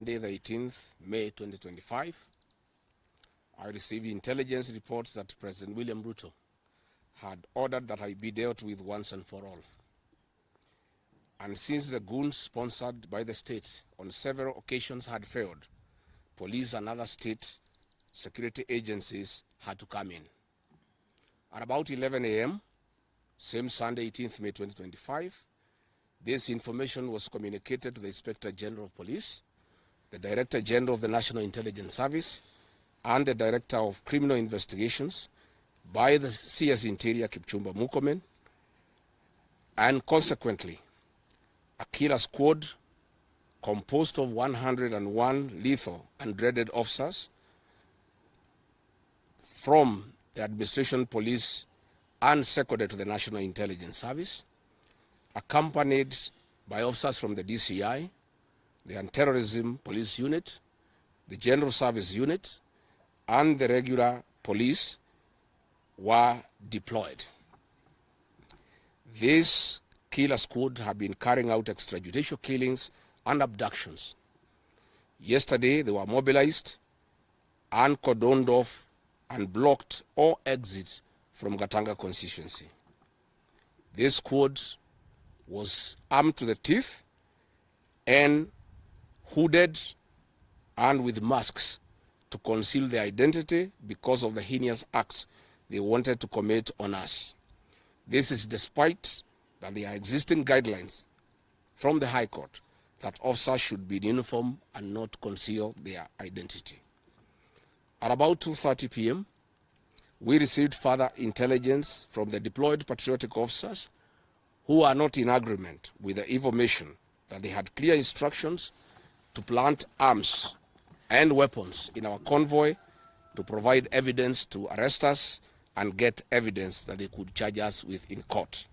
Monday, the 18th May 2025, I received intelligence reports that President William Ruto had ordered that I be dealt with once and for all. And since the goons sponsored by the state on several occasions had failed, police and other state security agencies had to come in. At about 11 a.m., same Sunday, 18th May 2025, this information was communicated to the Inspector General of Police, the Director General of the National Intelligence Service, and the Director of Criminal Investigations by the CS Interior Kipchumba Murkomen, and consequently, a killer squad composed of 101 lethal and dreaded officers from the administration police and seconded to the National Intelligence Service, accompanied by officers from the DCI, the Anti-Terrorism Police Unit, the General Service Unit, and the regular police were deployed. This killer squad have been carrying out extrajudicial killings and abductions. Yesterday, they were mobilized and cordoned off and blocked all exits from Gatanga constituency. This squad was armed to the teeth and hooded and with masks to conceal their identity because of the heinous acts they wanted to commit on us. This is despite that there are existing guidelines from the High Court that officers should be in uniform and not conceal their identity. At about 2:30 p.m., we received further intelligence from the deployed patriotic officers who are not in agreement with the information that they had clear instructions to plant arms and weapons in our convoy to provide evidence to arrest us and get evidence that they could charge us with in court.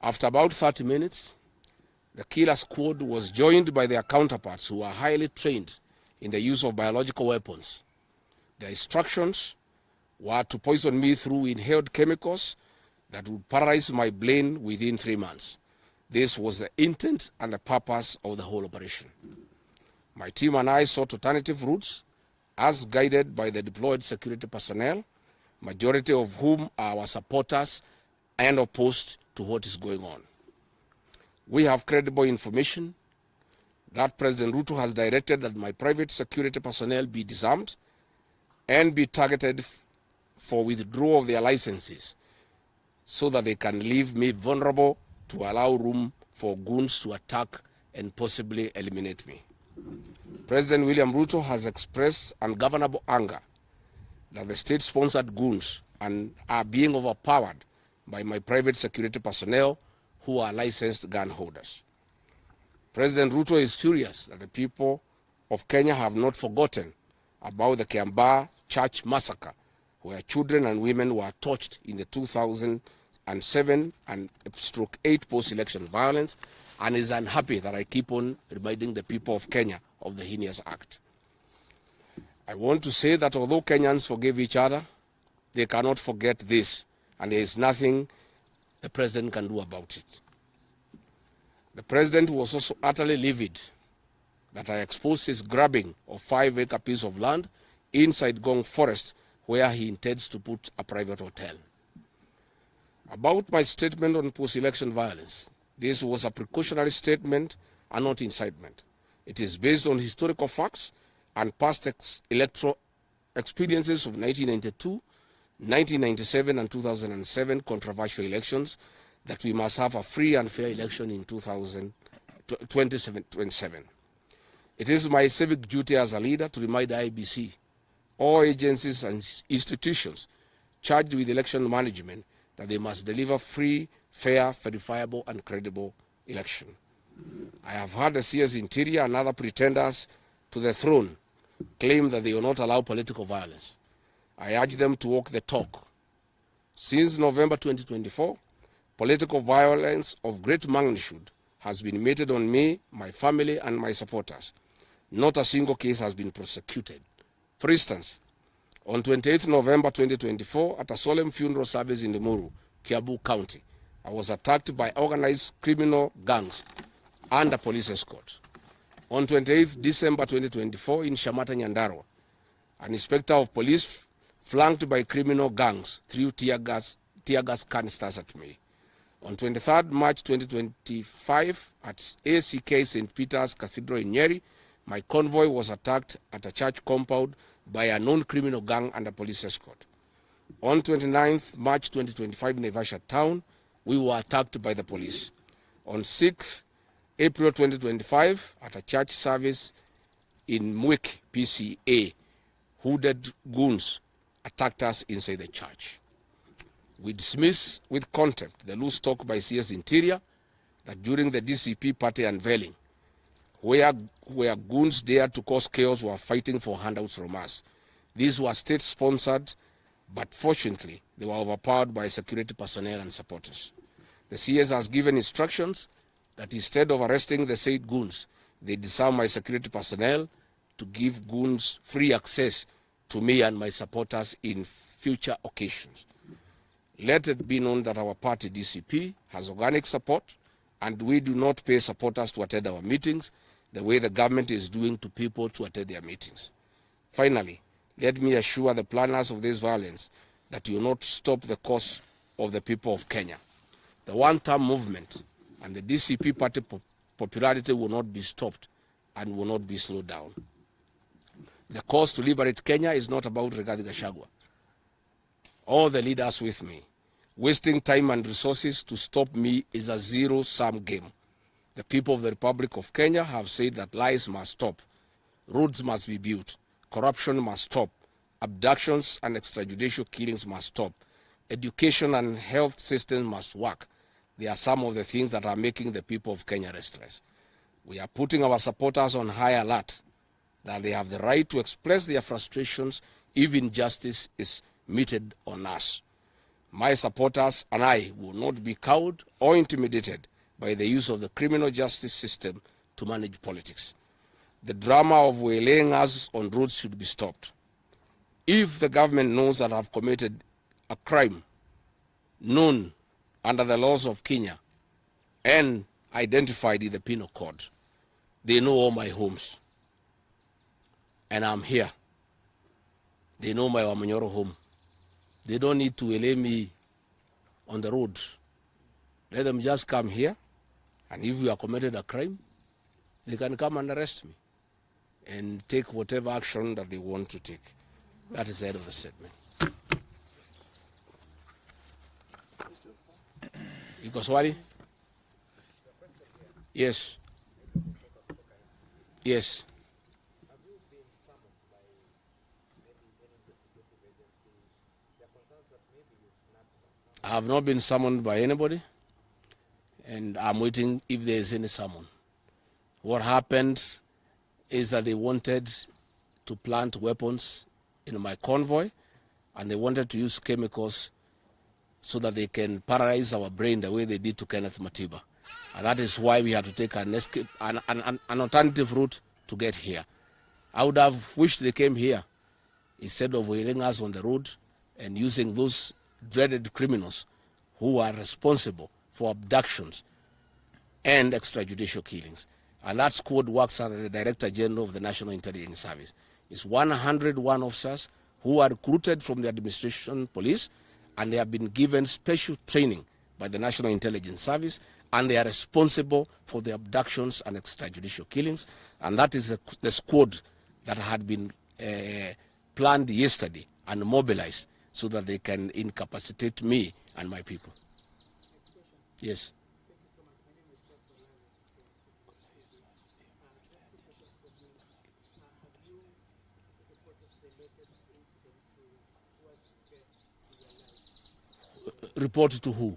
After about 30 minutes, the killer squad was joined by their counterparts who are highly trained in the use of biological weapons. Their instructions were to poison me through inhaled chemicals that would paralyze my brain within 3 months. This was the intent and the purpose of the whole operation. My team and I sought alternative routes as guided by the deployed security personnel, majority of whom are our supporters and opposed to what is going on. We have credible information that President Ruto has directed that my private security personnel be disarmed and be targeted for withdrawal of their licenses so that they can leave me vulnerable to allow room for goons to attack and possibly eliminate me. President William Ruto has expressed ungovernable anger that the state-sponsored goons are being overpowered by my private security personnel who are licensed gun holders. President Ruto is furious that the people of Kenya have not forgotten about the Kiambaa church massacre, where children and women were tortured in the 2007 and /8 post-election violence, and is unhappy that I keep on reminding the people of Kenya of the heinous act. I want to say that although Kenyans forgive each other, they cannot forget this, and there is nothing the president can do about it. The president was also utterly livid that I exposed his grabbing of 5-acre piece of land inside Gong Forest, where he intends to put a private hotel. About my statement on post-election violence, this was a precautionary statement and not incitement. It is based on historical facts and past electoral experiences of 1992, 1997, and 2007 controversial elections, that we must have a free and fair election in 2027. It is my civic duty as a leader to remind IEBC, all agencies and institutions charged with election management, that they must deliver free, fair, verifiable, and credible election. I have heard the CS Interior and other pretenders to the throne claim that they will not allow political violence. I urge them to walk the talk. Since November 2024, political violence of great magnitude has been meted on me, my family, and my supporters. Not a single case has been prosecuted. For instance, on 28th November 2024, at a solemn funeral service in Limuru, Kiambu County, I was attacked by organized criminal gangs and a police escort. On 28th December 2024 in Shamata, Nyandarua, an inspector of police flanked by criminal gangs threw tear gas canisters at me. On 23rd March 2025 at ACK St. Peter's Cathedral in Nyeri, my convoy was attacked at a church compound by a known criminal gang under police escort. On 29th March 2025 in Naivasha town, we were attacked by the police. On 6th April 2025 at a church service in Mwik, PCA, hooded goons attacked us inside the church. We dismiss with contempt the loose talk by CS Interior that during the DCP party unveiling, where goons dared to cause chaos were fighting for handouts from us. These were state-sponsored, but fortunately, they were overpowered by security personnel and supporters. The CS has given instructions that instead of arresting the said goons, they disarm my security personnel to give goons free access to me and my supporters in future occasions. Let it be known that our party DCP has organic support and we do not pay supporters to attend our meetings the way the government is doing to people to attend their meetings. Finally, let me assure the planners of this violence that you will not stop the cause of the people of Kenya. The one-term movement and the DCP party popularity will not be stopped and will not be slowed down. The cause to liberate Kenya is not about Rigathi Gachagua. All the leaders with me. Wasting time and resources to stop me is a zero-sum game. The people of the Republic of Kenya have said that lies must stop, roads must be built, corruption must stop, abductions and extrajudicial killings must stop, education and health systems must work. They are some of the things that are making the people of Kenya restless. We are putting our supporters on high alert that they have the right to express their frustrations if injustice is meted on us. My supporters and I will not be cowed or intimidated by the use of the criminal justice system to manage politics. The drama of waylaying us on roads should be stopped. If the government knows that I've committed a crime known under the laws of Kenya and identified in the penal code, they know all my homes. And I'm here. They know my Wamanyoro home. They don't need to waylay me on the road. Let them just come here, and if you have committed a crime, they can come and arrest me and take whatever action that they want to take. That is the end of the statement. Iko swali? Yes. Yes. I have not been summoned by anybody, and I'm waiting if there is any summon. What happened is that they wanted to plant weapons in my convoy, and they wanted to use chemicals so that they can paralyze our brain the way they did to Kenneth Matiba. And that is why we had to take an alternative route to get here. I would have wished they came here instead of wailing us on the road and using those dreaded criminals who are responsible for abductions and extrajudicial killings. And that squad works under the Director General of the National Intelligence Service. It's 101 officers who are recruited from the administration police, and they have been given special training by the National Intelligence Service, and they are responsible for the abductions and extrajudicial killings. And that is the squad that had been planned yesterday and mobilized so that they can incapacitate me and my people. Yes. Report to who?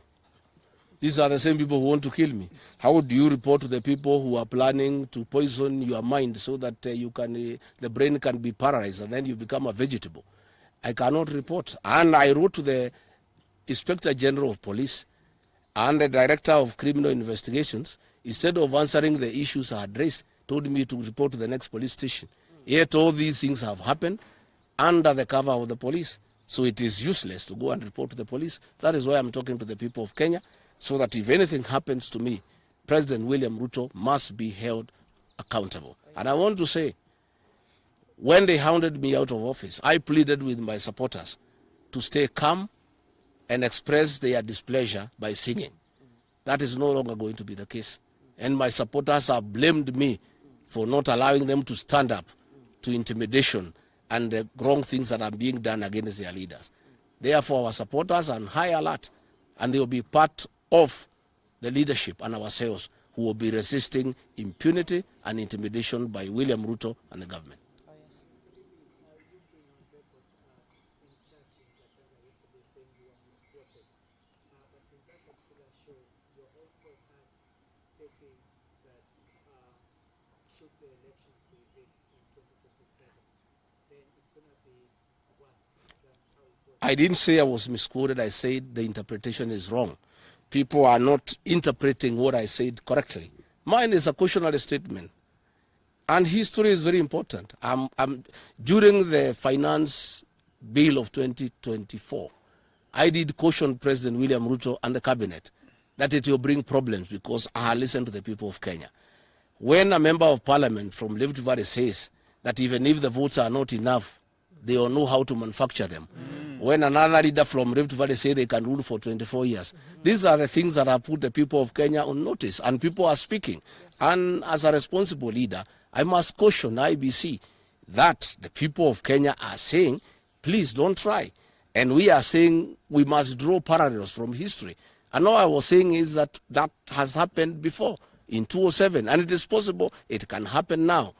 These are the same people who want to kill me. How do you report to the people who are planning to poison your mind so that the brain can be paralyzed and then you become a vegetable? I cannot report. And I wrote to the Inspector General of Police and the Director of Criminal Investigations, instead of answering the issues I had raised, told me to report to the next police station. Yet all these things have happened under the cover of the police. So it is useless to go and report to the police. That is why I'm talking to the people of Kenya, so that if anything happens to me, President William Ruto must be held accountable. And I want to say, when they hounded me out of office, I pleaded with my supporters to stay calm and express their displeasure by singing. That is no longer going to be the case. And my supporters have blamed me for not allowing them to stand up to intimidation and the wrong things that are being done against their leaders. Therefore, our supporters are on high alert, and they will be part of the leadership and ourselves who will be resisting impunity and intimidation by William Ruto and the government. I didn't say I was misquoted. I said the interpretation is wrong. People are not interpreting what I said correctly. Mine is a cautionary statement. And history is very important. During the finance bill of 2024, I did caution President William Ruto and the cabinet that it will bring problems because I listened to the people of Kenya. When a member of parliament from Rift Valley says that even if the votes are not enough, they will know how to manufacture them. When another leader from Rift Valley say they can rule for 24 years. These are the things that have put the people of Kenya on notice, and people are speaking. And as a responsible leader, I must caution IBC that the people of Kenya are saying, please don't try. And we are saying we must draw parallels from history. And all I was saying is that that has happened before in 2007, and it is possible it can happen now.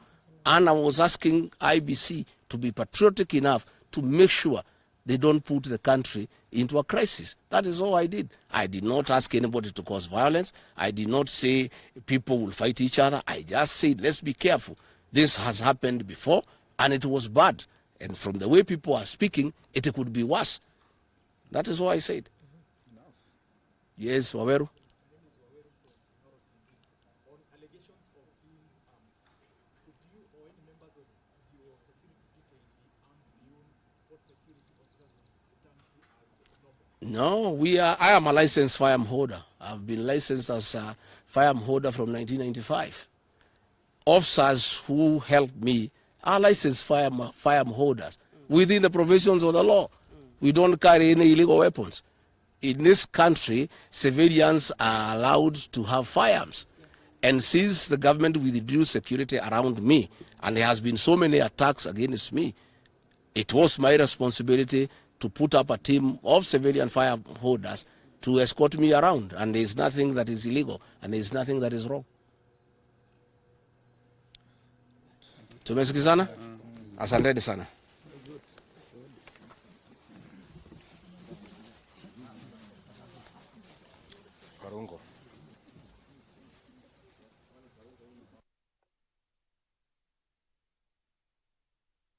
And I was asking IBC to be patriotic enough to make sure they don't put the country into a crisis. That is all I did. I did not ask anybody to cause violence. I did not say people will fight each other. I just said, let's be careful. This has happened before, and it was bad. And from the way people are speaking, it could be worse. That is what I said. Yes, Waweru. No, I am a licensed firearm holder. I've been licensed as a firearm holder from 1995. Officers who helped me are licensed firearm holders within the provisions of the law. We don't carry any illegal weapons. In this country, civilians are allowed to have firearms. And since the government withdrew security around me, and there has been so many attacks against me, it was my responsibility to put up a team of civilian firearm holders to escort me around. And there is nothing that is illegal, and there is nothing that is wrong. Tumesikizana? Asanteni sana. Karungo.